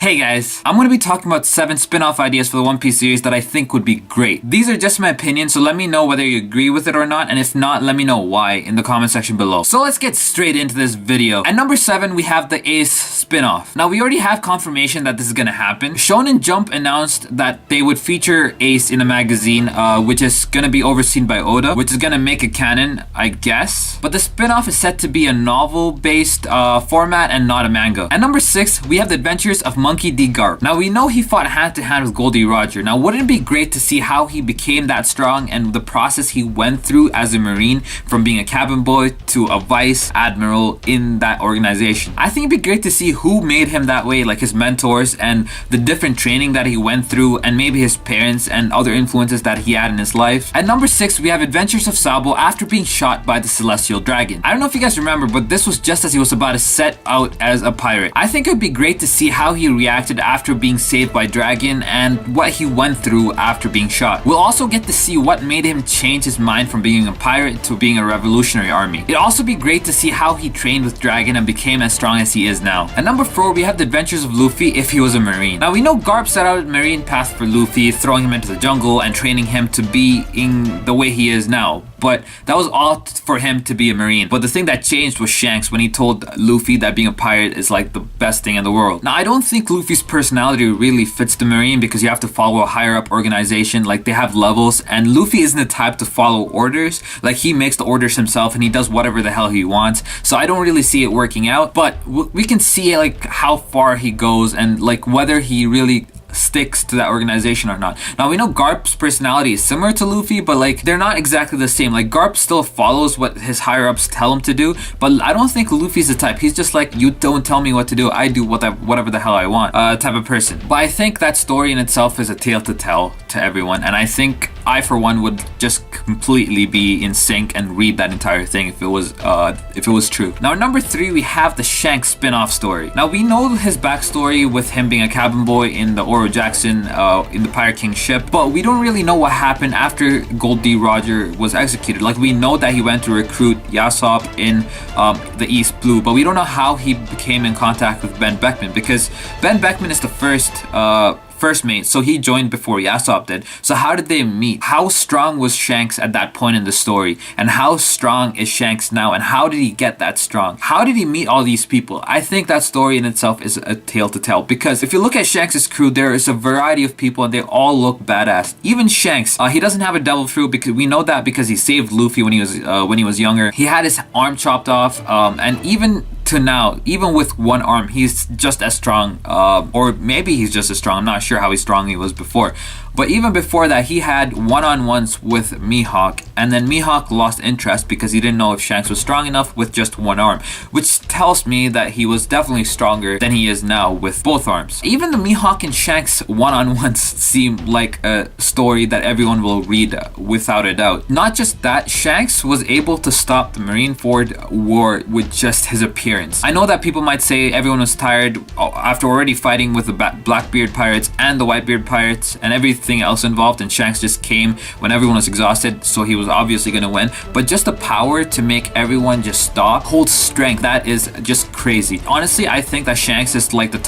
Hey guys, I'm going to be talking about 7 spin-off ideas for the One Piece series that I think would be great. These are just my opinion, so let me know whether you agree with it or not, and if not, let me know why in the comment section below. So let's get straight into this video. At number 7, we have the Ace spin-off. Now we already have confirmation that this is going to happen. Shonen Jump announced that they would feature Ace in a magazine, which is going to be overseen by Oda, which is going to make it canon, I guess. But the spin-off is set to be a novel-based format and not a manga. At number 6, we have the adventures of Monkey D. Garp. Now we know he fought hand-to-hand with Goldie Roger. Now wouldn't it be great to see how he became that strong and the process he went through as a Marine from being a cabin boy to a vice admiral in that organization? I think it'd be great to see who made him that way, like his mentors and the different training that he went through and maybe his parents and other influences that he had in his life. At number 6, we have Adventures of Sabo after being shot by the Celestial Dragon. I don't know if you guys remember, but this was just as he was about to set out as a pirate. I think it would be great to see how he reacted after being saved by Dragon and what he went through after being shot. We'll also get to see what made him change his mind from being a pirate to being a revolutionary army. It'd also be great to see how he trained with Dragon and became as strong as he is now. At number 4, we have the adventures of Luffy if he was a Marine. Now we know Garp set out a Marine path for Luffy, throwing him into the jungle and training him to be in the way he is now. But that was all for him to be a Marine. But the thing that changed was Shanks when he told Luffy that being a pirate is like the best thing in the world. Now I don't think Luffy's personality really fits the Marine because you have to follow a higher up organization, like they have levels, and Luffy isn't the type to follow orders. Like he makes the orders himself and he does whatever the hell he wants. So I don't really see it working out, but we can see like how far he goes and like whether he really sticks to that organization or not. Now we know Garp's personality is similar to Luffy, but like they're not exactly the same. Like Garp still follows what his higher ups tell him to do, but I don't think Luffy's the type. He's just like, you don't tell me what to do, I do whatever the hell I want type of person. But I think that story in itself is a tale to tell to everyone, and I think I for one would just completely be in sync and read that entire thing if it was true. Now at number 3, we have the Shanks spin-off story. Now we know his backstory with him being a cabin boy in the Oro Jackson in the Pirate King ship, but we don't really know what happened after Gold D. Roger was executed. Like we know that he went to recruit Yasopp in the East Blue, but we don't know how he became in contact with Ben Beckman, because Ben Beckman is the first mate, so he joined before Yasopp did. So how did they meet? How strong was Shanks at that point in the story? And how strong is Shanks now? And how did he get that strong? How did he meet all these people? I think that story in itself is a tale to tell, because if you look at Shanks' crew, there is a variety of people and they all look badass. Even Shanks, he doesn't have a devil fruit because we know that because he saved Luffy when he was younger. He had his arm chopped off, and even to now, even with one arm, he's just as strong, or maybe he's just as strong. I'm not sure how strong he was before. But even before that, he had one-on-ones with Mihawk, and then Mihawk lost interest because he didn't know if Shanks was strong enough with just one arm, which tells me that he was definitely stronger than he is now with both arms. Even the Mihawk and Shanks one-on-ones seem like a story that everyone will read without a doubt. Not just that, Shanks was able to stop the Marineford War with just his appearance. I know that people might say everyone was tired after already fighting with the Blackbeard pirates and the Whitebeard pirates and everything else involved, and Shanks just came when everyone was exhausted, so he was obviously gonna win. But just the power to make everyone just stop, hold strength, that is just crazy. Honestly, I think that Shanks is like the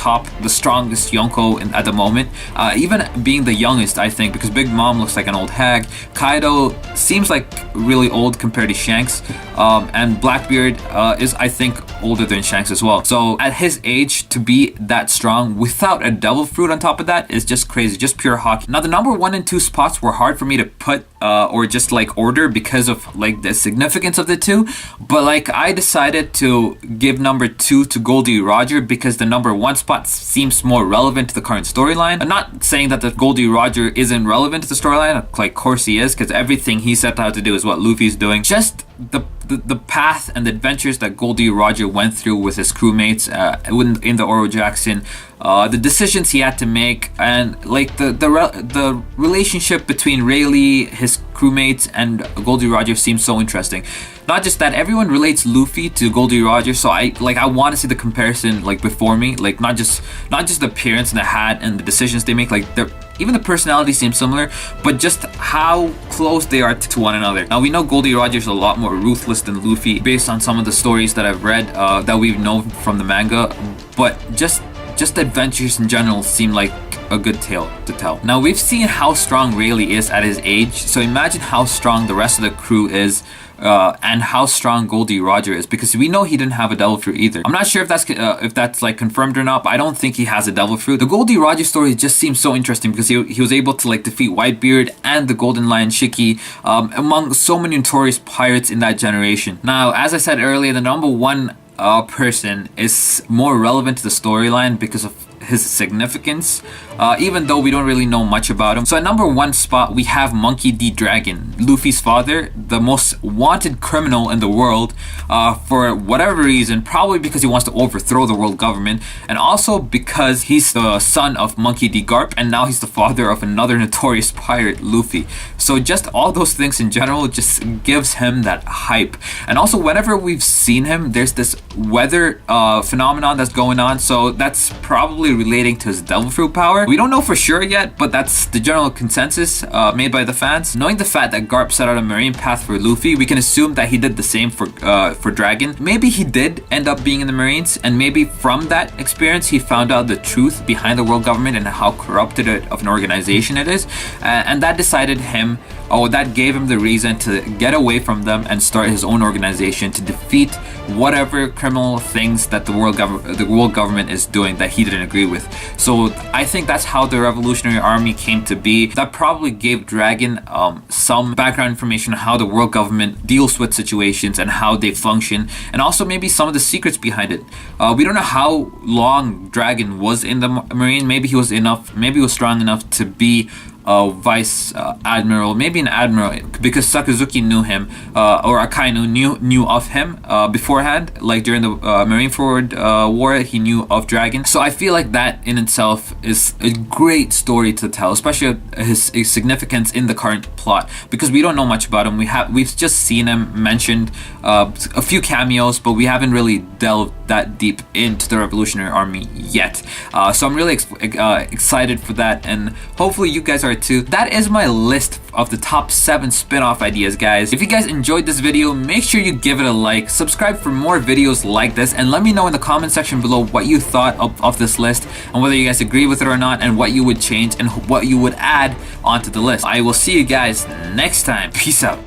strongest Yonko at the moment, even being the youngest, I think, because Big Mom looks like an old hag. Kaido seems like really old compared to Shanks, and Blackbeard is, I think, older than Shanks as well. So at his age, to be that strong without a devil fruit on top of that is just crazy, just pure hockey. Now the number 1 and 2 spots were hard for me to put or just like order because of like the significance of the two, but like I decided to give number 2 to Goldie Roger because the number 1 spot seems more relevant to the current storyline. I'm not saying that the Goldie Roger isn't relevant to the storyline, like of course he is, because everything he set out to do is what Luffy's doing. Just the path and the adventures that Goldie Roger went through with his crewmates in the Oro Jackson, the decisions he had to make, and like the relationship between Rayleigh, his crewmates, and Goldie Roger seems so interesting. Not just that, everyone relates Luffy to Goldie Roger, so I want to see the comparison like before me, like not just the appearance and the hat and the decisions they make, like even the personality seems similar, but just how close they are to one another. Now we know Goldie Roger's a lot more ruthless than Luffy based on some of the stories that I've read that we've known from the manga, but just just the adventures in general seem like a good tale to tell. Now, we've seen how strong Rayleigh is at his age, so imagine how strong the rest of the crew is, and how strong Goldie Roger is, because we know he didn't have a devil fruit either. I'm not sure if that's like confirmed or not, but I don't think he has a devil fruit. The Goldie Roger story just seems so interesting because he was able to like defeat Whitebeard and the Golden Lion Shiki, among so many notorious pirates in that generation. Now, as I said earlier, the number one person is more relevant to the storyline because of his significance, even though we don't really know much about him. So at number 1 spot, we have Monkey D. Dragon, Luffy's father, the most wanted criminal in the world, for whatever reason, probably because he wants to overthrow the world government, and also because he's the son of Monkey D. Garp, and now he's the father of another notorious pirate, Luffy. So just all those things in general just gives him that hype. And also, whenever we've seen him, there's this weather phenomenon that's going on, so that's probably relating to his devil fruit power. We don't know for sure yet, but that's the general consensus made by the fans. Knowing the fact that Garp set out a marine path for Luffy, we can assume that he did the same for Dragon. Maybe he did end up being in the Marines, and maybe from that experience he found out the truth behind the world government and how corrupted of an organization it is, and that that gave him the reason to get away from them and start his own organization to defeat whatever criminal things that the world government is doing that he didn't agree with. So I think that's how the Revolutionary Army came to be. That probably gave Dragon some background information on how the world government deals with situations and how they function, and also maybe some of the secrets behind it. We don't know how long Dragon was in the Marine. Maybe he was strong enough to be a vice admiral, maybe an admiral, because Sakazuki knew him, or Akainu knew of him beforehand, like during the Marineford War, he knew of Dragon. So I feel like that in itself is a great story to tell, especially his significance in the current plot, because we don't know much about him. We've just seen him mentioned, a few cameos, but we haven't really delved that deep into the Revolutionary Army yet. So I'm really excited for that, and hopefully you guys are too. That is my list of the top 7 spin-off ideas, guys. If you guys enjoyed this video, make sure you give it a like, subscribe for more videos like this, and let me know in the comment section below what you thought of this list, and whether you guys agree with it or not, and what you would change and what you would add onto the list. I will see you guys next time. Peace out.